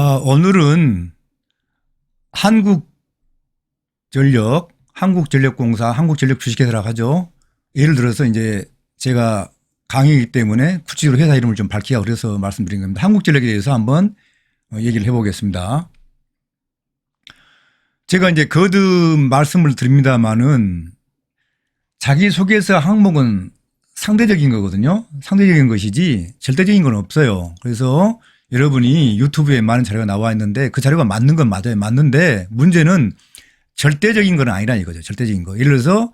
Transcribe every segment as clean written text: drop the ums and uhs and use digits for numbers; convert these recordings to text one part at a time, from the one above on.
오늘은 한국전력공사, 한국전력 주식회사라고 하죠. 예를 들어서 이제 제가 강의이기 때문에 구체적으로 회사 이름을 좀 밝히자 그래서 말씀드린 겁니다. 한국전력에 대해서 한번 얘기를 해보겠습니다. 제가 이제 거듭 말씀을 드립니다만은 자기소개서 항목은 상대적인 거거든요. 상대적인 것이지 절대적인 건 없어요. 그래서 여러분이 유튜브에 많은 자료가 나와 있는데 그 자료가 맞는 건 맞아요. 맞는데 문제는 절대적인 건 아니라 이거죠. 절대적인 거. 예를 들어서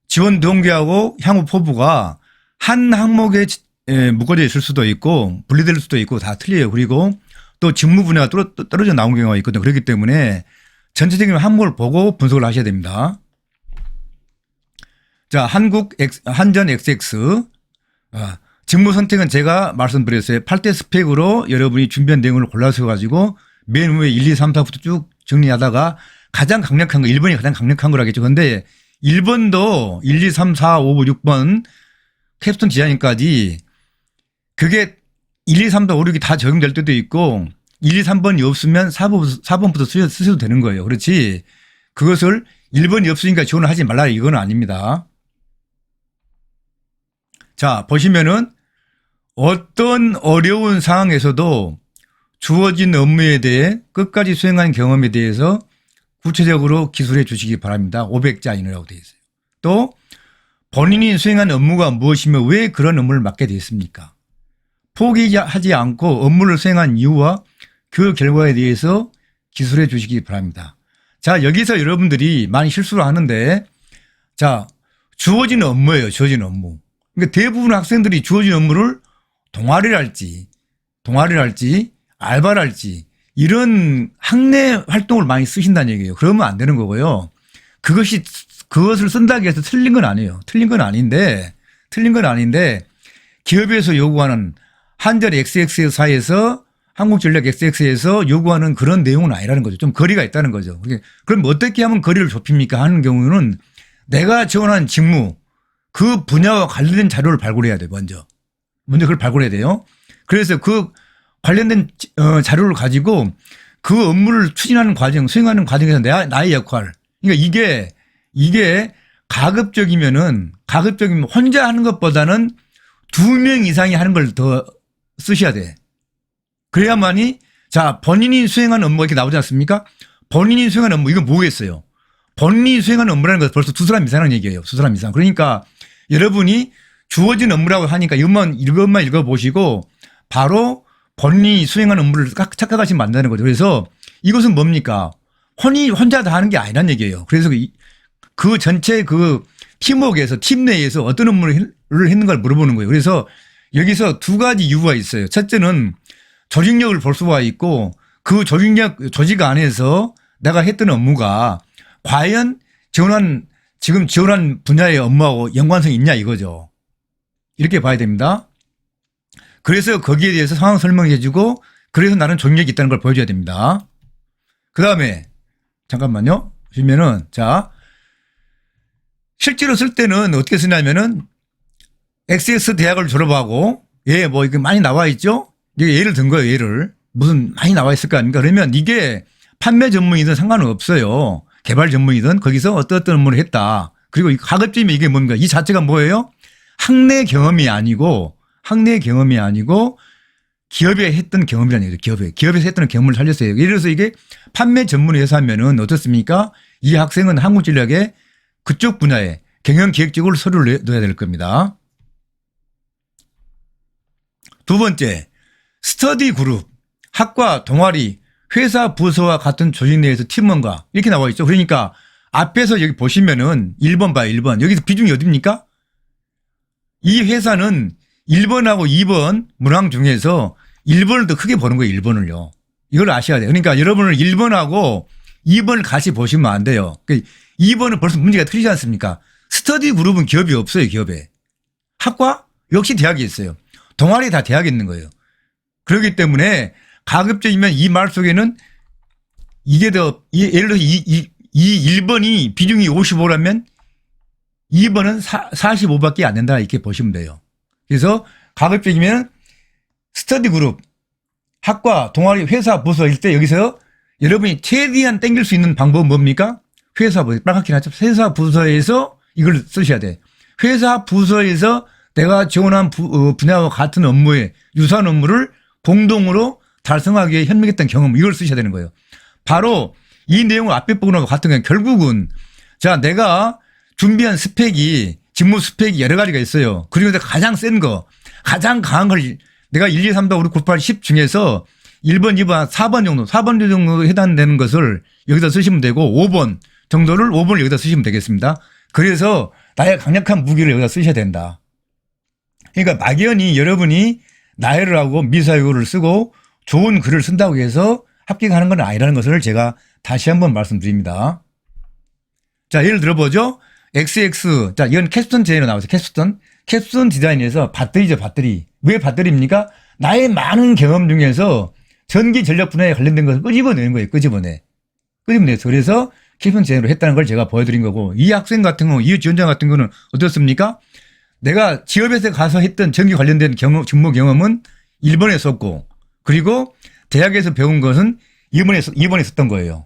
지원 동기하고 향후 포부가 한 항목에 묶어져 있을 수도 있고 분리될 수도 있고 다 틀려요. 그리고 또 직무 분야가 떨어져 나온 경우가 있거든요. 그렇기 때문에 전체적인 항목을 보고 분석을 하셔야 됩니다. 자, 한전 XX. 직무 선택은 제가 말씀드렸어요. 8대 스펙으로 여러분이 준비한 내용을 골라서 가지고 맨 위에 1, 2, 3, 4부터 쭉 정리하다가 가장 강력한 거, 1번이 가장 강력한 거라겠죠. 그런데 1번도 1, 2, 3, 4, 5, 6번 캡스톤 디자인까지 그게 1, 2, 3, 4, 5, 6이 다 적용될 때도 있고 1, 2, 3번이 없으면 4번부터 쓰셔도 되는 거예요. 그렇지. 그것을 1번이 없으니까 지원을 하지 말라 이건 아닙니다. 자, 보시면은 어떤 어려운 상황에서도 주어진 업무에 대해 끝까지 수행한 경험에 대해서 구체적으로 기술해 주시기 바랍니다. 500자 이내라고 되어 있어요. 또 본인이 수행한 업무가 무엇이며 왜 그런 업무를 맡게 되었습니까? 포기하지 않고 업무를 수행한 이유와 그 결과에 대해서 기술해 주시기 바랍니다. 자, 여기서 여러분들이 많이 실수를 하는데 자, 주어진 업무예요. 주어진 업무. 그러니까 대부분 학생들이 주어진 업무를 동아리를 할지 알바를 할지 이런 학내 활동을 많이 쓰신다는 얘기예요. 그러면 안 되는 거고요. 그것을 쓴다고 해서 틀린 건 아니에요. 틀린 건 아닌데 기업에서 요구하는 한전 XX사에서 한국전력 XX에서 요구하는 그런 내용은 아니라는 거죠. 좀 거리가 있다는 거죠. 그럼 어떻게 하면 거리를 좁힙니까 하는 경우는 내가 지원한 직무 그 분야와 관련된 자료를 발굴해야 돼요. 먼저 그걸 발굴해야 돼요. 그래서 그 관련된 자료를 가지고 그 업무를 추진하는 과정, 수행하는 과정에서 나의 역할. 그러니까 이게 가급적이면 혼자 하는 것보다는 2명 이상이 하는 걸 더 쓰셔야 돼. 그래야만이 자, 본인이 수행한 업무가 이렇게 나오지 않습니까? 본인이 수행한 업무, 이거 뭐겠어요? 본인이 수행한 업무라는 것은 벌써 2사람 이상은 얘기예요. 2사람 이상. 그러니까 여러분이 주어진 업무라고 하니까 이것만 읽어보시고 바로 본인이 수행한 업무를 착각하시면 안 되는 거죠. 그래서 이것은 뭡니까? 혼자 다 하는 게 아니란 얘기예요. 그래서 그 전체 그 팀워크에서 팀 내에서 어떤 업무를 했는가를 물어보는 거예요. 그래서 여기서 2가지 이유가 있어요. 첫째는 조직력을 볼 수가 있고 그 조직 안에서 내가 했던 업무가 과연 지금 지원한 분야의 업무하고 연관성이 있냐 이거죠. 이렇게 봐야 됩니다. 그래서 거기에 대해서 상황 설명해 주고 그래서 나는 조직력이 있다는 걸 보여줘야 됩니다. 그 다음에 잠깐만요. 보시면은 자, 실제로 쓸 때는 어떻게 쓰냐면은 XX 대학을 졸업하고 뭐 이게 많이 나와 있죠. 이게 예를 든 거예요. 예를 무슨 많이 나와 있을 거 아닙니까? 그러면 이게 판매 전문이든 상관은 없어요. 개발 전문이든 거기서 어떤 업무를 했다. 그리고 가급적이면 이게 뭡니까? 이 자체가 뭐예요? 학내 경험이 아니고 기업에 했던 경험이라는 얘기죠. 기업에서 했던 경험을 살렸어요. 예를 들어서 이게 판매 전문 회사면은 어떻습니까? 이 학생은 한국전력의 그쪽 분야에 경영기획적으로 서류를 넣어야 될 겁니다. 2번째, 스터디 그룹, 학과, 동아리, 회사 부서와 같은 조직 내에서 팀원과 이렇게 나와 있죠. 그러니까 앞에서 여기 보시면은 1번 봐요. 1번. 여기서 비중이 어딥니까? 이 회사는 1번하고 2번 문항 중에서 1번을 더 크게 보는 거예요. 1번을요. 이걸 아셔야 돼요. 그러니까 여러분은 1번하고 2번을 같이 보시면 안 돼요. 2번은 벌써 문제가 틀리지 않습니까? 스터디 그룹은 기업이 없어요. 기업에. 학과? 역시 대학이 있어요. 동아리 다 대학에 있는 거예요. 그렇기 때문에 가급적이면 이 말 속에는 이게 예를 들어서 이 1번이 비중이 55라면 2번은 45밖에 안 된다 이렇게 보시면 돼요. 그래서 가급적이면 스터디 그룹 학과, 동아리, 회사, 부서일 때 여기서 여러분이 최대한 땡길 수 있는 방법은 뭡니까? 회사 부서, 빨갛게 나죠. 회사 부서에서 이걸 쓰셔야 돼. 회사 부서에서 내가 지원한 분야와 같은 업무에 유사한 업무를 공동으로 달성하기 위해 협력했던 경험, 이걸 쓰셔야 되는 거예요. 바로 이 내용을 앞에 부분하고 같은 건 결국은 자, 내가 준비한 스펙이 직무 스펙이 여러 가지가 있어요. 그리고 내가 가장 센 거, 가장 강한 걸 내가 1, 2, 3, 4, 5, 6, 7, 8, 10 중에서 1번, 2번, 4번 정도, 4번 정도 해당되는 것을 여기다 쓰시면 되고 5번 정도를 5번을 여기다 쓰시면 되겠습니다. 그래서 나의 강력한 무기를 여기다 쓰셔야 된다. 그러니까 막연히 여러분이 나열을 하고 미사여구를 쓰고 좋은 글을 쓴다고 해서 합격하는 건 아니라는 것을 제가 다시 한번 말씀드립니다. 자, 예를 들어보죠. XX. 자, 이건 캡스톤 디자인으로 나와서 캡스톤 디자인에서 배터리죠, 배터리. 왜 배터리입니까? 나의 많은 경험 중에서 전기 전력 분야에 관련된 것을 끄집어내는 거예요, 끄집어내서. 그래서 캡스톤 디자인으로 했다는 걸 제가 보여드린 거고, 이 학생 같은 경우, 이 지원자 같은 경우는 어떻습니까? 내가 지업에서 가서 했던 전기 관련된 직무 경험은 1번에 썼고, 그리고 대학에서 배운 것은 2번에 썼던 거예요.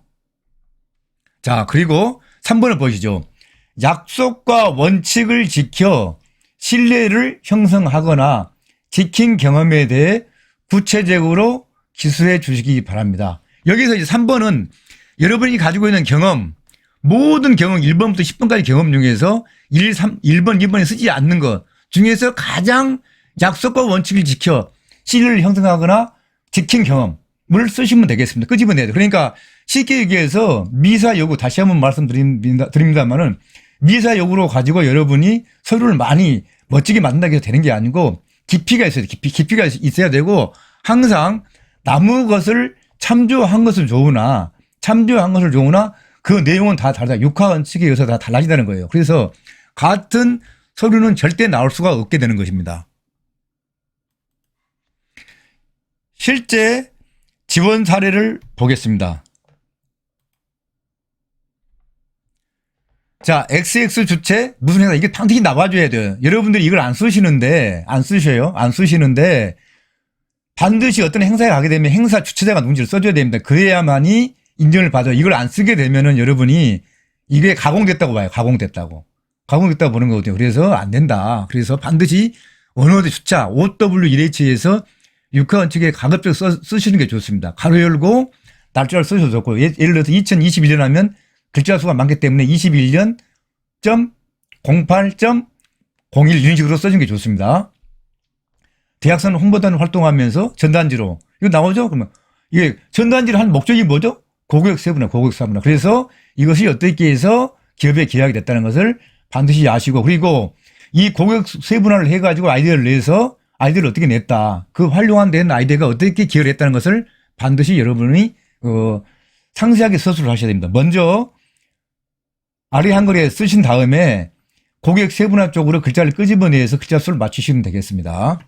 자, 그리고 3번을 보시죠. 약속과 원칙을 지켜 신뢰를 형성하거나 지킨 경험에 대해 구체적으로 기술해 주시기 바랍니다. 여기서 이제 3번은 여러분이 가지고 있는 경험, 모든 경험 1번부터 10번까지 경험 중에서 1번, 2번에 쓰지 않는 것 중에서 가장 약속과 원칙을 지켜 신뢰를 형성하거나 지킨 경험을 쓰시면 되겠습니다. 끄집어내야 돼요. 그러니까 쉽게 얘기해서 미사 요구, 다시 한번 말씀드립니다만은 미사 요구로 가지고 여러분이 서류를 많이 멋지게 만든다고 해서 되는 게 아니고 깊이가 있어야 돼. 깊이가 있어야 되고 항상 남의 것을 참조한 것은 좋으나 그 내용은 다 다르다. 육하 원칙에 의해서 다 달라진다는 거예요. 그래서 같은 서류는 절대 나올 수가 없게 되는 것입니다. 실제 지원 사례를 보겠습니다. 자, XX 주체 무슨 회사, 이게 반드시 나와줘야 돼요. 여러분들이 이걸 안 쓰시는데 반드시 어떤 행사에 가게 되면 행사 주최자가 누군지를 써줘야 됩니다. 그래야만이 인정을 받아요. 이걸 안 쓰게 되면은 여러분이 이게 가공됐다고 봐요. 가공됐다고 보는 거거든요. 그래서 안 된다. 그래서 반드시 원어드 주차 OW1H에서 육하 원칙에 가급적 쓰시는 게 좋습니다. 가로 열고 날짜를 쓰셔도 좋고, 예를 들어서 2021년 하면 글자 수가 많기 때문에 21년.08.01 이런 식으로 써주는 게 좋습니다. 대학생 홍보단 활동하면서 전단지로 이거 나오죠? 그러면 이게 전단지를 한 목적이 뭐죠? 고객 세분화. 그래서 이것이 어떻게 해서 기업에 기여하게 됐다는 것을 반드시 아시고, 그리고 이 고객 세분화를 해가지고 아이디어를 내서 아이디어를 어떻게 냈다. 그 활용한 된 아이디어가 어떻게 기여를 했다는 것을 반드시 여러분이 상세하게 서술을 하셔야 됩니다. 먼저 아래 한글에 쓰신 다음에 고객 세분화 쪽으로 글자를 끄집어내서 글자 수를 맞추시면 되겠습니다.